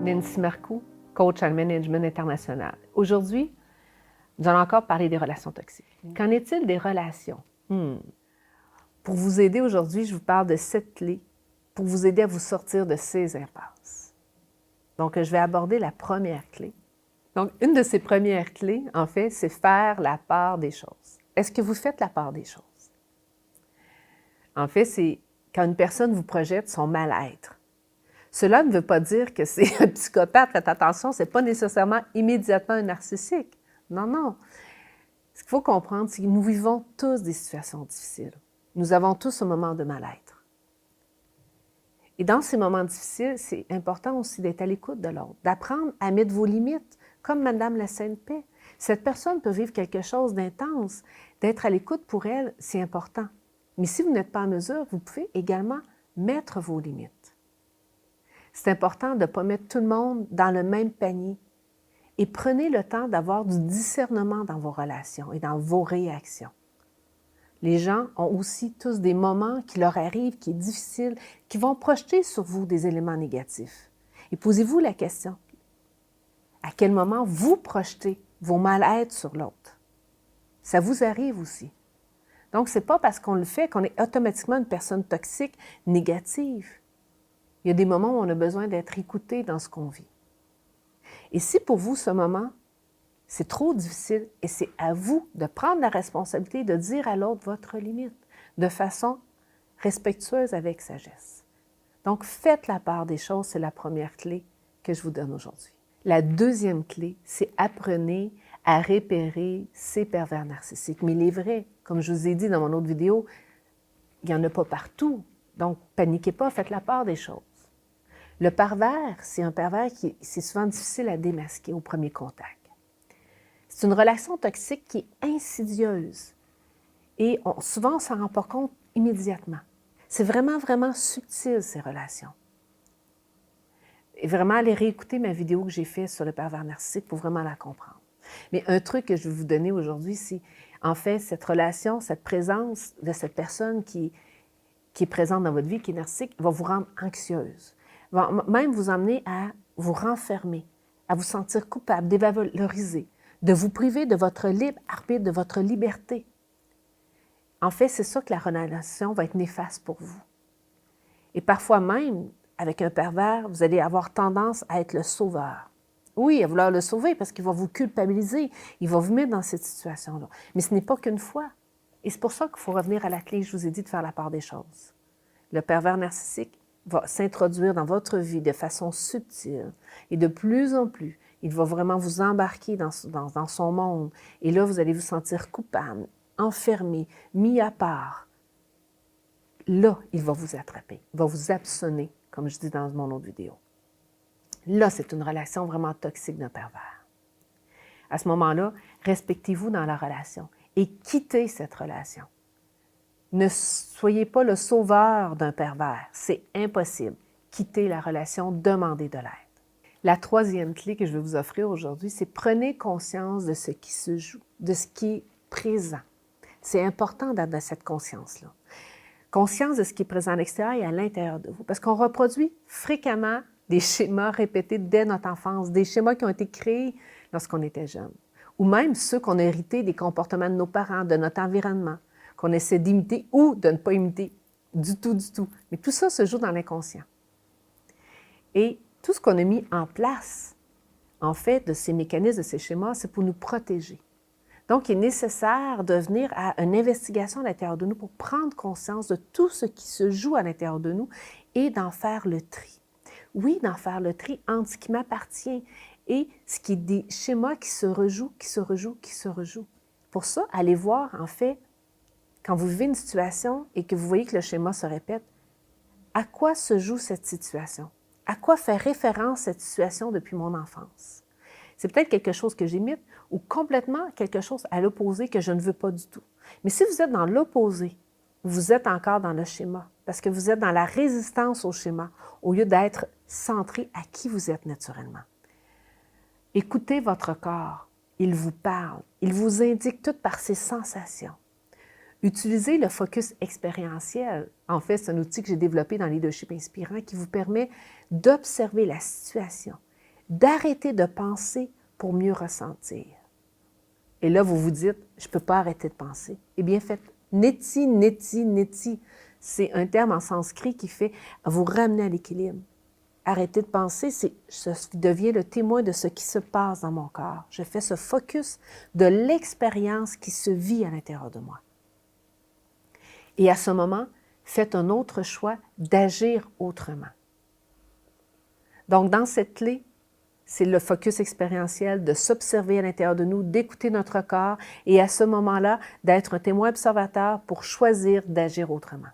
Nancy Marcoux, coach en management international. Aujourd'hui, nous allons encore parler des relations toxiques. Qu'en est-il des relations? Pour vous aider aujourd'hui, je vous parle de 7 clés pour vous aider à vous sortir de ces impasses. Donc, je vais aborder la première clé. Donc, une de ces premières clés, en fait, c'est faire la part des choses. Est-ce que vous faites la part des choses? En fait, c'est quand une personne vous projette son mal-être. Cela ne veut pas dire que c'est un psychopathe, faites attention, ce n'est pas nécessairement immédiatement un narcissique. Non, non. Ce qu'il faut comprendre, c'est que nous vivons tous des situations difficiles. Nous avons tous un moment de mal-être. Et dans ces moments difficiles, c'est important aussi d'être à l'écoute de l'autre, d'apprendre à mettre vos limites, comme Madame la Sainte Paix. Cette personne peut vivre quelque chose d'intense. D'être à l'écoute pour elle, c'est important. Mais si vous n'êtes pas en mesure, vous pouvez également mettre vos limites. C'est important de ne pas mettre tout le monde dans le même panier. Et prenez le temps d'avoir du discernement dans vos relations et dans vos réactions. Les gens ont aussi tous des moments qui leur arrivent, qui sont difficiles, qui vont projeter sur vous des éléments négatifs. Et posez-vous la question, à quel moment vous projetez vos mal-être sur l'autre? Ça vous arrive aussi. Donc, ce n'est pas parce qu'on le fait qu'on est automatiquement une personne toxique, négative. Il y a des moments où on a besoin d'être écouté dans ce qu'on vit. Et si pour vous, ce moment, c'est trop difficile et c'est à vous de prendre la responsabilité de dire à l'autre votre limite de façon respectueuse avec sagesse. Donc, faites la part des choses, c'est la première clé que je vous donne aujourd'hui. La deuxième clé, c'est apprenez à repérer ces pervers narcissiques. Mais il est vrai, comme je vous ai dit dans mon autre vidéo, il n'y en a pas partout. Donc, paniquez pas, faites la part des choses. Le pervers, c'est un pervers qui c'est souvent difficile à démasquer au premier contact. C'est une relation toxique qui est insidieuse et souvent on ne s'en rend pas compte immédiatement. C'est vraiment, vraiment subtil, ces relations. Et vraiment, allez réécouter ma vidéo que j'ai faite sur le pervers narcissique pour vraiment la comprendre. Mais un truc que je vais vous donner aujourd'hui, c'est en fait cette relation, cette présence de cette personne qui est présente dans votre vie, qui est narcissique, va vous rendre anxieuse. Va même vous emmener à vous renfermer, à vous sentir coupable, dévaloriser, de vous priver de votre libre arbitre, de votre liberté. En fait, c'est ça que la relation va être néfaste pour vous. Et parfois même, avec un pervers, vous allez avoir tendance à être le sauveur. Oui, à vouloir le sauver parce qu'il va vous culpabiliser, il va vous mettre dans cette situation-là. Mais ce n'est pas qu'une fois. Et c'est pour ça qu'il faut revenir à la clé, je vous ai dit de faire la part des choses. Le pervers narcissique va s'introduire dans votre vie de façon subtile et de plus en plus, il va vraiment vous embarquer dans son monde. Et là, vous allez vous sentir coupable, enfermé, mis à part. Là, il va vous attraper, il va vous hameçonner, comme je dis dans mon autre vidéo. Là, c'est une relation vraiment toxique d'un pervers. À ce moment-là, respectez-vous dans la relation et quittez cette relation. Ne soyez pas le sauveur d'un pervers, c'est impossible. Quittez la relation, demandez de l'aide. La troisième clé que je vais vous offrir aujourd'hui, c'est prenez conscience de ce qui se joue, de ce qui est présent. C'est important d'avoir cette conscience-là. Conscience de ce qui est présent à l'extérieur et à l'intérieur de vous. Parce qu'on reproduit fréquemment des schémas répétés dès notre enfance, des schémas qui ont été créés lorsqu'on était jeune. Ou même ceux qu'on a hérités des comportements de nos parents, de notre environnement, qu'on essaie d'imiter ou de ne pas imiter du tout, du tout. Mais tout ça se joue dans l'inconscient. Et tout ce qu'on a mis en place, en fait, de ces mécanismes, de ces schémas, c'est pour nous protéger. Donc, il est nécessaire de venir à une investigation à l'intérieur de nous pour prendre conscience de tout ce qui se joue à l'intérieur de nous et d'en faire le tri. Oui, d'en faire le tri entre ce qui m'appartient et ce qui est des schémas qui se rejouent, qui se rejouent, qui se rejouent. Pour ça, allez voir, en fait, quand vous vivez une situation et que vous voyez que le schéma se répète, à quoi se joue cette situation? À quoi fait référence cette situation depuis mon enfance? C'est peut-être quelque chose que j'imite ou complètement quelque chose à l'opposé que je ne veux pas du tout. Mais si vous êtes dans l'opposé, vous êtes encore dans le schéma parce que vous êtes dans la résistance au schéma au lieu d'être centré à qui vous êtes naturellement. Écoutez votre corps. Il vous parle. Il vous indique tout par ses sensations. Utilisez le focus expérientiel. En fait, c'est un outil que j'ai développé dans Leadership Inspirant qui vous permet d'observer la situation d'arrêter de penser pour mieux ressentir. Et là, vous vous dites, je ne peux pas arrêter de penser. Eh bien, faites neti, neti, neti. C'est un terme en sanskrit qui fait vous ramener à l'équilibre. Arrêter de penser, je deviens le témoin de ce qui se passe dans mon corps. Je fais ce focus de l'expérience qui se vit à l'intérieur de moi. Et à ce moment, faites un autre choix d'agir autrement. Donc, dans cette clé, c'est le focus expérientiel, de s'observer à l'intérieur de nous, d'écouter notre corps et à ce moment-là, d'être un témoin observateur pour choisir d'agir autrement.